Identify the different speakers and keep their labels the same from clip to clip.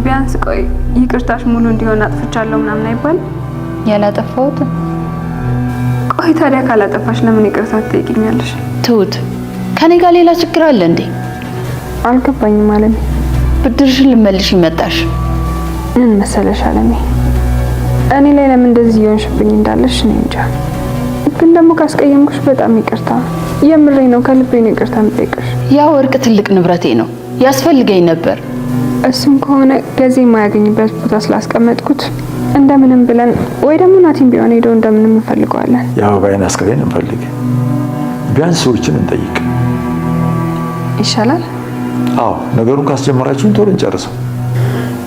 Speaker 1: ቢያንስ ቆይ ይቅርታሽ ሙሉ እንዲሆን አጥፍቻለሁ ምናምን አይባል?
Speaker 2: ያላጠፋሁት?
Speaker 1: ቆይ ታዲያ ካላጠፋሽ ለምን ይቅርታ ትጠይቂኛለሽ?
Speaker 2: ትሁት ከኔ ጋር ሌላ ችግር አለ እንዴ?
Speaker 1: አልገባኝም አለሜ።
Speaker 2: ብድርሽን ልመልሽ ይመጣሽ
Speaker 1: ምን መሰለሽ አለሜ፣ እኔ ላይ ለምን እንደዚህ እየሆንሽብኝ እንዳለሽ እኔ እንጃ። ግን ደግሞ ካስቀየምኩሽ በጣም ይቅርታ። የምሬ ነው፣ ከልቤ ነው ይቅርታ የምጠይቅሽ።
Speaker 2: ያ ወርቅ ትልቅ ንብረቴ ነው፣ ያስፈልገኝ ነበር።
Speaker 1: እሱም ከሆነ ገዜ የማያገኝበት ቦታ ስላስቀመጥኩት እንደምንም ብለን ወይ ደግሞ ናቲም ቢሆን ሄዶ እንደምንም እንፈልገዋለን።
Speaker 3: ያው ባይን አስከሬን እንፈልግ፣ ቢያንስ ሰዎችን እንጠይቅ
Speaker 1: ይሻላል።
Speaker 3: አዎ ነገሩን ካስጀመራችሁን ቶሎ እንጨርሰው።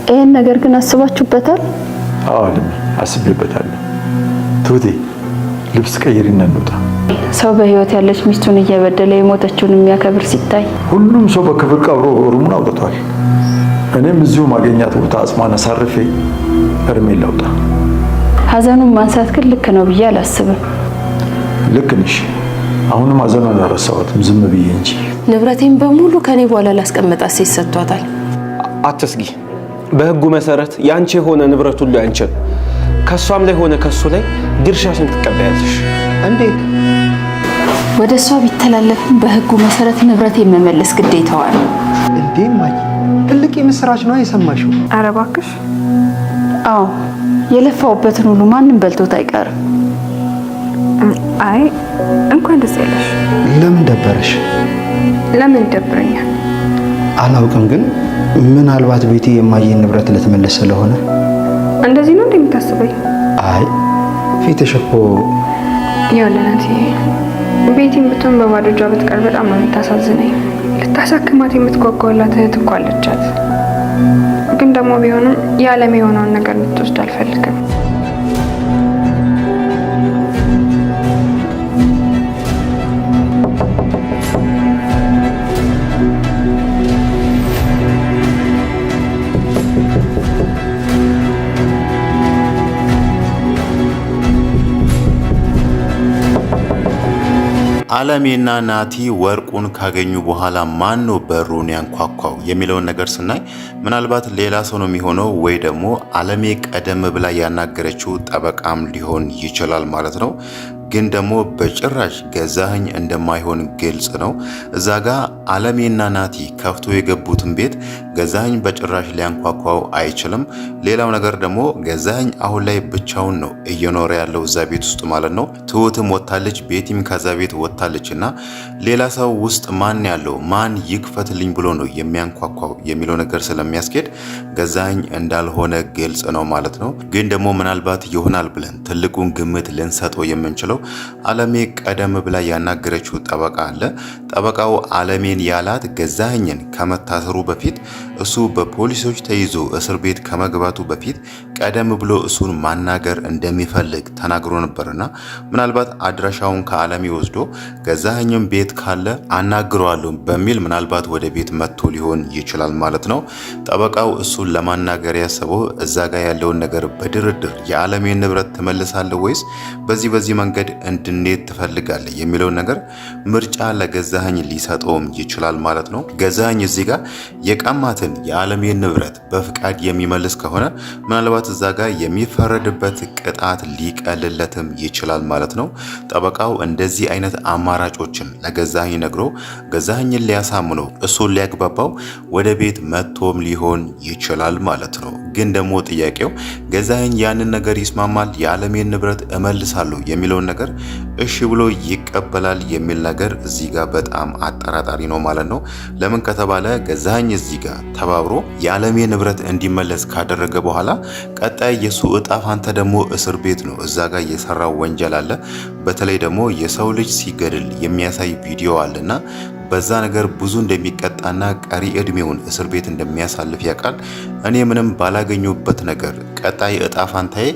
Speaker 2: ይሄን ነገር ግን አስባችሁበታል?
Speaker 3: አዎ አለሜ አስቤበታለሁ። ትሁቴ ልብስ ቀይሪና እንውጣ።
Speaker 2: ሰው በህይወት ያለች ሚስቱን እየበደለ የሞተችውን የሚያከብር ሲታይ
Speaker 3: ሁሉም ሰው በክብር ቀብሮ ሩሙን አውጥቷል። እኔም እዚሁ ማገኛት ቦታ አጽሟን አሳርፌ እርሜን ላውጣ።
Speaker 2: ሀዘኑን ማንሳት ግን ልክ ነው ብዬ አላስብም።
Speaker 3: ልክ ነሽ። አሁንም ሀዘኑን አላረሳሁትም ዝም ብዬ እንጂ።
Speaker 4: ንብረቴን በሙሉ ከኔ በኋላ ላስቀመጣት ሴት ሰጥቷታል።
Speaker 5: አትስጊ። በህጉ መሰረት ያንቺ የሆነ ንብረት ሁሉ ያንቺ ነው። ከሷም ላይ ሆነ ከሱ ላይ ድርሻሽን ትቀበያለሽ።
Speaker 4: እንዴት?
Speaker 2: ወደ እሷ ቢተላለፍም በህጉ መሰረት ንብረት የመመለስ ግዴታዋ ነው።
Speaker 4: እንዴ ማይ ትልቅ የምስራች ነው የሰማሽው?
Speaker 1: ኧረ እባክሽ።
Speaker 2: አዎ የለፋውበትን ሁሉ ማንም በልቶት አይቀርም።
Speaker 1: አይ እንኳን ደስ ያለሽ።
Speaker 4: ለምን ደበረሽ?
Speaker 1: ለምን ይደብረኛል?
Speaker 4: አላውቅም፣ ግን ምናልባት ቤቴ የማየን ንብረት ልትመለስ ስለሆነ።
Speaker 1: እንደዚህ ነው እንደምታስበኝ?
Speaker 4: አይ ፊትሽ እኮ
Speaker 1: ያለናት ቤቴን ብትሆን በባዶ እጇ ብትቀር በጣም ነው የምታሳዝነኝ። ልታሳክማት የምትጓጓላት እህት እኮ አለቻት። ግን ደግሞ ቢሆንም የዓለም የሆነውን ነገር ልትወስድ አልፈልግም።
Speaker 6: አለሜና ናቲ ወርቁን ካገኙ በኋላ ማን ነው በሩን ያንኳኳው የሚለውን ነገር ስናይ ምናልባት ሌላ ሰው ነው የሚሆነው፣ ወይ ደግሞ አለሜ ቀደም ብላ ያናገረችው ጠበቃም ሊሆን ይችላል ማለት ነው። ግን ደግሞ በጭራሽ ገዛኸኝ እንደማይሆን ግልጽ ነው። እዛ ጋ አለሜና ናቲ ከፍቶ የገቡትን ቤት ገዛኸኝ በጭራሽ ሊያንኳኳው አይችልም። ሌላው ነገር ደግሞ ገዛኸኝ አሁን ላይ ብቻውን ነው እየኖረ ያለው እዛ ቤት ውስጥ ማለት ነው። ትሁትም ወጣለች፣ ቤቲም ከዛ ቤት ወጣለች እና ሌላ ሰው ውስጥ ማን ያለው ማን ይክፈትልኝ ብሎ ነው የሚያንኳኳው የሚለው ነገር ስለሚያስኬድ ገዛኸኝ እንዳልሆነ ግልጽ ነው ማለት ነው። ግን ደግሞ ምናልባት ይሆናል ብለን ትልቁን ግምት ልንሰጠው የምንችለው አለሜ ቀደም ብላ ያናገረችው ጠበቃ አለ። ጠበቃው አለሜን ያላት ገዛኸኝን ከመታሰሩ በፊት እሱ በፖሊሶች ተይዞ እስር ቤት ከመግባቱ በፊት ቀደም ብሎ እሱን ማናገር እንደሚፈልግ ተናግሮ ነበርና ምናልባት አድራሻውን ከአለሜ ወስዶ ገዛኸኝም ቤት ካለ አናግረዋለሁ በሚል ምናልባት ወደ ቤት መጥቶ ሊሆን ይችላል ማለት ነው። ጠበቃው እሱን ለማናገር ያሰበው እዛ ጋር ያለውን ነገር በድርድር የአለሜን ንብረት ትመልሳለህ ወይስ በዚህ መንገድ እንድንሄድ ትፈልጋለህ የሚለውን ነገር ምርጫ ለገዛኸኝ ሊሰጠውም ይችላል ማለት ነው። ገዛኸኝ እዚህ ጋር የቀማትን የአለሜን ንብረት በፍቃድ የሚመልስ ከሆነ ምናልባት እዛ ጋር የሚፈረድበት ቅጣት ሊቀልለትም ይችላል ማለት ነው። ጠበቃው እንደዚህ አይነት አማራጮችን ለገዛኸኝ ነግሮ ገዛኸኝን ሊያሳምነው እሱን ሊያግባባው ወደ ቤት መጥቶም ሊሆን ይችላል ማለት ነው። ግን ደግሞ ጥያቄው ገዛኸኝ ያንን ነገር ይስማማል? የአለሜን ንብረት እመልሳለሁ የሚለውን ነገር እሺ ብሎ ይቀበላል የሚል ነገር እዚህ ጋር በጣም አጠራጣሪ ነው ማለት ነው። ለምን ከተባለ ገዛኸኝ እዚህ ጋር ተባብሮ የአለሜ ንብረት እንዲመለስ ካደረገ በኋላ ቀጣይ የሱ እጣ ፋንታ ደግሞ እስር ቤት ነው። እዛ ጋር የሰራው ወንጀል አለ። በተለይ ደግሞ የሰው ልጅ ሲገድል የሚያሳይ ቪዲዮ አለና በዛ ነገር ብዙ እንደሚቀጣና ቀሪ እድሜውን እስር ቤት እንደሚያሳልፍ ያውቃል። እኔ ምንም ባላገኙበት ነገር ቀጣይ እጣ ፋንታዬ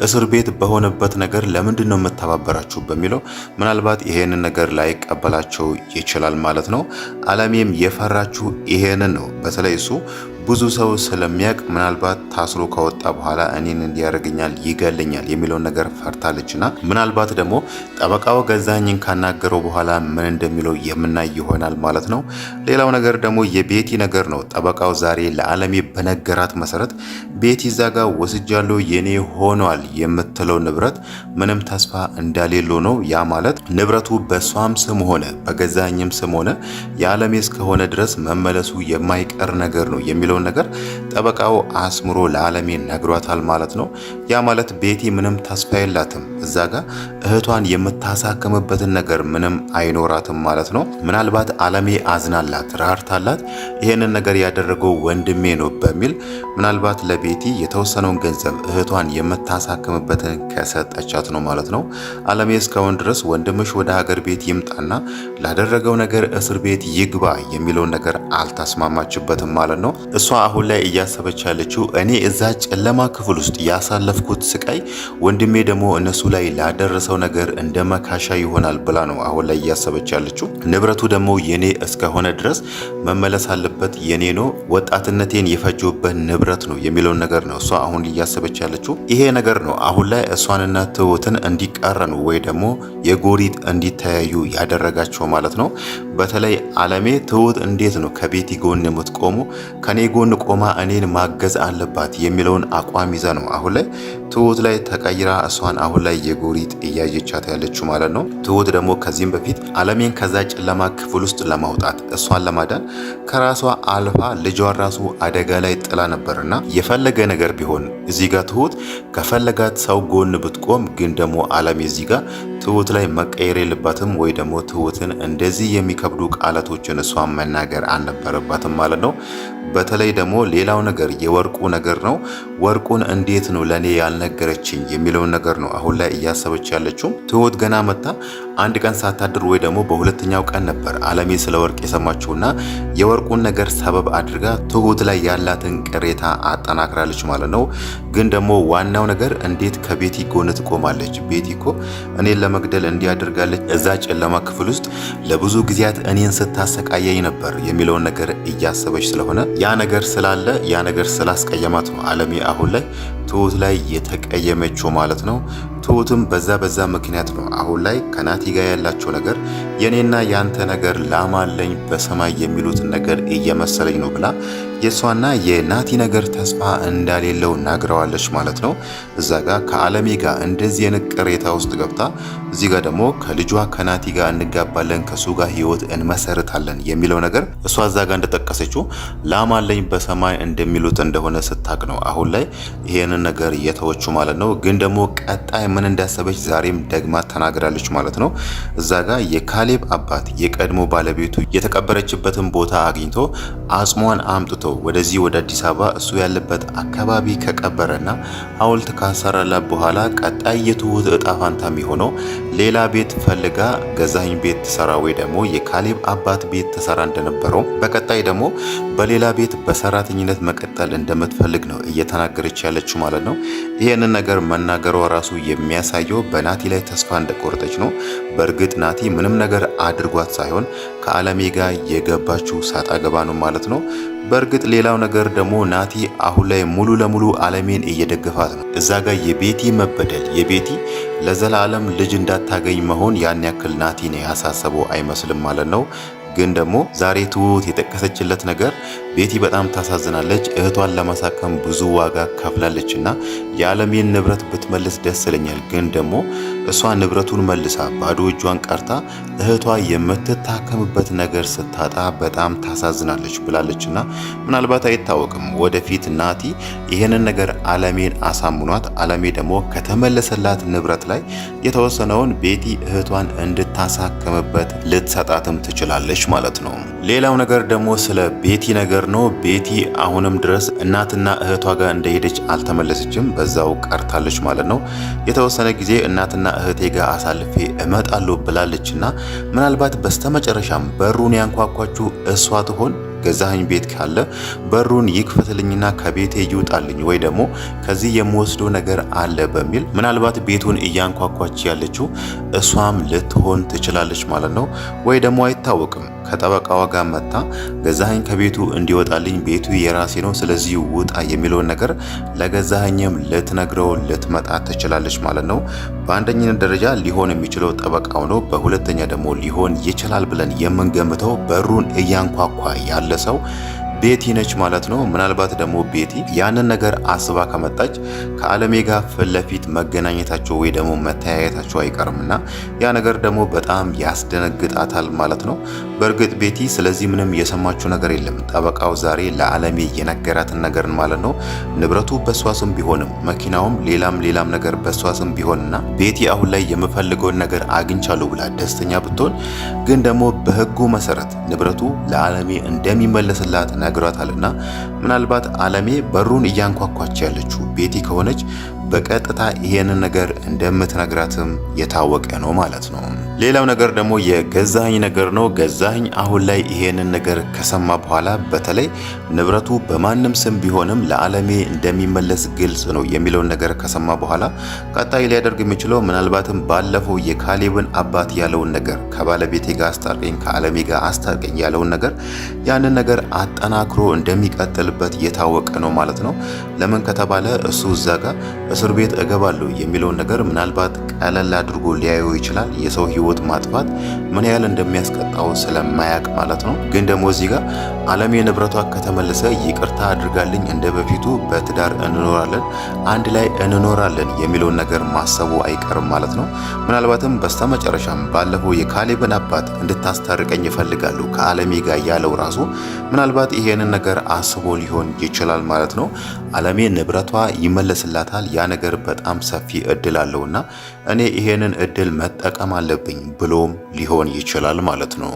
Speaker 6: እስር ቤት በሆነበት ነገር ለምንድን ነው የምተባበራችሁ በሚለው ምናልባት ይሄንን ነገር ላይ ቀበላቸው ይችላል ማለት ነው። አለሜም የፈራችሁ ይሄንን ነው። በተለይ እሱ ብዙ ሰው ስለሚያውቅ ምናልባት ታስሮ ከወጣ በኋላ እኔን እንዲያደርገኛል ይገለኛል የሚለውን ነገር ፈርታለችና ምናልባት ደግሞ ጠበቃው ገዛኸኝን ካናገረው በኋላ ምን እንደሚለው የምናይ ይሆናል ማለት ነው። ሌላው ነገር ደግሞ የቤቲ ነገር ነው። ጠበቃው ዛሬ ለአለሜ በነገራት መሰረት ቤቲ እዛ ጋር ወስጃለሁ የኔ ሆኗል የምትለው ንብረት ምንም ተስፋ እንዳሌለው ነው። ያ ማለት ንብረቱ በሷም ስም ሆነ በገዛኸኝም ስም ሆነ የአለሜ እስከሆነ ድረስ መመለሱ የማይቀር ነገር ነው የሚለውን ነገር ጠበቃው አስምሮ ለአለሜ ነግሯታል ማለት ነው። ያ ማለት ቤቲ ምንም ተስፋ የላትም። እዛ ጋር እህቷን የምታሳክምበትን ነገር ምንም አይኖራትም ማለት ነው። ምናልባት አለሜ አዝናላት ራርታላት ይሄንን ነገር ያደረገው ወንድሜ ነው በሚል ምናልባት ለቤቲ የተወሰነውን ገንዘብ እህቷን የምታሳክምበትን ከሰጠቻት ነው ማለት ነው። አለሜ እስካሁን ድረስ ወንድምሽ ወደ ሀገር ቤት ይምጣና ላደረገው ነገር እስር ቤት ይግባ የሚለውን ነገር አልተስማማችበትም ማለት ነው። እሷ አሁን ላይ እያሰበች ያለችው እኔ እዛ ጨለማ ክፍል ውስጥ ያሳለፍኩት ስቃይ ወንድሜ ደግሞ እነሱ ላይ ላደረሰው ነገር እንደ መካሻ ይሆናል ብላ ነው አሁን ላይ እያሰበች ያለችው። ንብረቱ ደግሞ የኔ እስከሆነ ድረስ መመለስ አለበት፣ የኔ ነው፣ ወጣትነቴን የፈጀበት ንብረት ነው የሚለውን ነገር ነው እሷ አሁን እያሰበች ያለችው። ይሄ ነገር ነው አሁን ላይ እሷንና ትሁትን እንዲቃረኑ ወይ ደግሞ የጎሪጥ እንዲተያዩ ያደረጋቸው ማለት ነው። በተለይ አለሜ ትሁት እንዴት ነው ከቤቲ ጎን የምትቆሙ? ከኔ ጎን ቆማ እኔን ማገዝ አለባት የሚለውን አቋም ይዛ ነው አሁን ላይ ትሁት ላይ ተቀይራ እሷን አሁን ላይ የጎሪጥ እያየቻት ያለችው ማለት ነው። ትሁት ደግሞ ከዚህም በፊት አለሜን ከዛ ጨለማ ክፍል ውስጥ ለማውጣት እሷን ለማዳን ከራሷ አልፋ ልጇን ራሱ አደጋ ላይ ጥላ ነበርና የፈለገ ነገር ቢሆን እዚህ ጋር ትሁት ከፈለጋት ሰው ጎን ብትቆም ግን ደግሞ አለሜ እዚህ ጋር ትሁት ላይ መቀየር የለባትም ወይ ደግሞ ትሁትን እንደዚህ የሚከብዱ ቃላቶችን እሷን መናገር አልነበረባትም ማለት ነው። በተለይ ደግሞ ሌላው ነገር የወርቁ ነገር ነው። ወርቁን እንዴት ነው ለኔ ያልነገረችኝ የሚለውን ነገር ነው አሁን ላይ እያሰበች ያለችው። ትሁት ገና መጣ አንድ ቀን ሳታድር ወይ ደግሞ በሁለተኛው ቀን ነበር አለሜ ስለ ወርቅ የሰማችውና የወርቁን ነገር ሰበብ አድርጋ ትሁት ላይ ያላትን ቅሬታ አጠናክራለች ማለት ነው። ግን ደግሞ ዋናው ነገር እንዴት ከቤቲ ጎን ትቆማለች? ቤቲ እኮ እኔን ለመግደል እንዲያደርጋለች እዛ ጨለማ ክፍል ውስጥ ለብዙ ጊዜያት እኔን ስታሰቃየኝ ነበር የሚለውን ነገር እያሰበች ስለሆነ ያ ነገር ስላለ ያ ነገር ስላስቀየማት ነው አለሜ አሁን ላይ ትሁት ላይ የተቀየመችው ማለት ነው። ትሁትም በዛ ምክንያት ነው አሁን ላይ ከናቲ ጋር ያላቸው ነገር የኔና ያንተ ነገር ላማለኝ በሰማይ የሚሉትን ነገር እየመሰለኝ ነው ብላ የሷና የናቲ ነገር ተስፋ እንዳሌለው ናግረዋለች ማለት ነው። እዛ ጋር ከአለሜ ጋር እንደዚህ አይነት ቅሬታ ውስጥ ገብታ እዚህ ጋር ደግሞ ከልጇ ከናቲ ጋር እንጋባለን ከሱ ጋር ህይወት እንመሰርታለን የሚለው ነገር እሷ እዛ ጋር እንደጠቀሰችው ላማለኝ በሰማይ እንደሚሉት እንደሆነ ስታቅ ነው አሁን ላይ ይሄንን ነገር የተወቹ ማለት ነው። ግን ደግሞ ቀጣይ ምን እንዳሰበች ዛሬም ደግማ ተናግራለች ማለት ነው። እዛ ጋር የካሌብ አባት የቀድሞ ባለቤቱ የተቀበረችበትን ቦታ አግኝቶ አጽሟን አምጥቶ ወደዚህ ወደ አዲስ አበባ እሱ ያለበት አካባቢ ከቀበረና ሐውልት ካሰራላት በኋላ ቀጣይ የትሁት እጣ ፋንታ የሚሆነው ሌላ ቤት ፈልጋ ገዛኸኝ ቤት ትሰራ ወይ ደግሞ የካሌብ አባት ቤት ትሰራ እንደነበረው በቀጣይ ደግሞ በሌላ ቤት በሰራተኝነት መቀጠል እንደምትፈልግ ነው እየተናገረች ያለችው ማለት ነው። ይሄንን ነገር መናገሯ ራሱ የሚያሳየው በናቲ ላይ ተስፋ እንደቆረጠች ነው። በእርግጥ ናቲ ምንም ነገር አድርጓት ሳይሆን ከአለሜ ጋር የገባችው ሳጣ ገባ ነው ማለት ነው። በእርግጥ ሌላው ነገር ደግሞ ናቲ አሁን ላይ ሙሉ ለሙሉ አለሜን እየደገፋት ነው። እዛ ጋር የቤቲ መበደል የቤቲ ለዘላለም ልጅ እንዳታገኝ መሆን ያን ያክል ናቲን ያሳሰበው አይመስልም ማለት ነው። ግን ደግሞ ዛሬ ትሁት የጠቀሰችለት ነገር ቤቲ በጣም ታሳዝናለች። እህቷን ለማሳከም ብዙ ዋጋ ከፍላለችና የአለሜን ንብረት ብትመልስ ደስ ይለኛል። ግን ደግሞ እሷ ንብረቱን መልሳ ባዶ እጇን ቀርታ እህቷ የምትታከምበት ነገር ስታጣ በጣም ታሳዝናለች ብላለችና ምናልባት አይታወቅም ወደፊት ናቲ ይሄንን ነገር አለሜን አሳምኗት አለሜ ደግሞ ከተመለሰላት ንብረት ላይ የተወሰነውን ቤቲ እህቷን እንድታሳከምበት ልትሰጣትም ትችላለች ማለት ነው። ሌላው ነገር ደግሞ ስለ ቤቲ ነገር ነው። ቤቲ አሁንም ድረስ እናትና እህቷ ጋር እንደሄደች አልተመለሰችም፣ በዛው ቀርታለች ማለት ነው። የተወሰነ ጊዜ እናትና እህቴ ጋር አሳልፌ እመጣለሁ ብላለችና ምናልባት በስተመጨረሻም በሩን ያንኳኳችው እሷ ትሆን? ገዛኸኝ ቤት ካለ በሩን ይክፈትልኝና ከቤቴ ይውጣልኝ ወይ ደግሞ ከዚህ የምወስደው ነገር አለ በሚል ምናልባት ቤቱን እያንኳኳች ያለችው እሷም ልትሆን ትችላለች ማለት ነው። ወይ ደግሞ አይታወቅም። ከጠበቃዋ ጋር መታ ገዛኸኝ ከቤቱ እንዲወጣልኝ ቤቱ የራሴ ነው ስለዚህ ውጣ የሚለውን ነገር ለገዛኸኝም ልትነግረው ልትመጣ ትችላለች ማለት ነው። በአንደኝነት ደረጃ ሊሆን የሚችለው ጠበቃው ነው። በሁለተኛ ደግሞ ሊሆን ይችላል ብለን የምንገምተው በሩን እያንኳኳ ያለ ሰው ቤቲ ነች ማለት ነው። ምናልባት ደግሞ ቤቲ ያንን ነገር አስባ ከመጣች ከአለሜ ጋር ፊት ለፊት መገናኘታቸው ወይ ደግሞ መተያየታቸው አይቀርምና ያ ነገር ደግሞ በጣም ያስደነግጣታል ማለት ነው። በእርግጥ ቤቲ ስለዚህ ምንም የሰማችው ነገር የለም። ጠበቃው ዛሬ ለአለሜ የነገራትን ነገር ማለት ነው። ንብረቱ በሷ ስም ቢሆንም መኪናውም ሌላም ነገር በሷ ስም ቢሆንና ቤቲ አሁን ላይ የምፈልገውን ነገር አግኝቻለሁ ብላ ደስተኛ ብትሆን ግን ደግሞ በህጉ መሰረት ንብረቱ ለአለሜ እንደሚመለስላት ነግሯታልና ምናልባት አለሜ በሩን እያንኳኳች ያለችው ቤቲ ከሆነች በቀጥታ ይሄንን ነገር እንደምትነግራትም የታወቀ ነው ማለት ነው። ሌላው ነገር ደግሞ የገዛኸኝ ነገር ነው። ገዛኸኝ አሁን ላይ ይሄንን ነገር ከሰማ በኋላ በተለይ ንብረቱ በማንም ስም ቢሆንም ለአለሜ እንደሚመለስ ግልጽ ነው የሚለውን ነገር ከሰማ በኋላ ቀጣይ ሊያደርግ የሚችለው ምናልባትም ባለፈው የካሌብን አባት ያለውን ነገር ከባለቤቴ ጋር አስታርቀኝ ከአለሜ ጋር አስታርቀኝ ያለውን ነገር ያንን ነገር አጠናክሮ እንደሚቀጥልበት የታወቀ ነው ማለት ነው። ለምን ከተባለ እሱ እዛ ጋር እስር ቤት እገባለሁ የሚለውን ነገር ምናልባት ቀለል አድርጎ ሊያየው ይችላል። የሰው ህይወት ማጥፋት ምን ያህል እንደሚያስቀጣው ስለማያውቅ ማለት ነው። ግን ደግሞ እዚህ ጋር አለሜ ንብረቷ ከተመለሰ ይቅርታ አድርጋልኝ እንደ በፊቱ በትዳር እንኖራለን፣ አንድ ላይ እንኖራለን የሚለውን ነገር ማሰቡ አይቀርም ማለት ነው። ምናልባትም በስተመጨረሻም ባለፈው የካሌብን አባት እንድታስታርቀኝ ይፈልጋሉ ከአለሜ ጋር ያለው ራሱ ምናልባት ይሄንን ነገር አስቦ ሊሆን ይችላል ማለት ነው። አለሜ ንብረቷ ይመለስላታል። ያ ነገር በጣም ሰፊ እድል አለውና እኔ ይሄንን እድል መጠቀም አለብኝ ብሎም ሊሆን ይችላል ማለት ነው።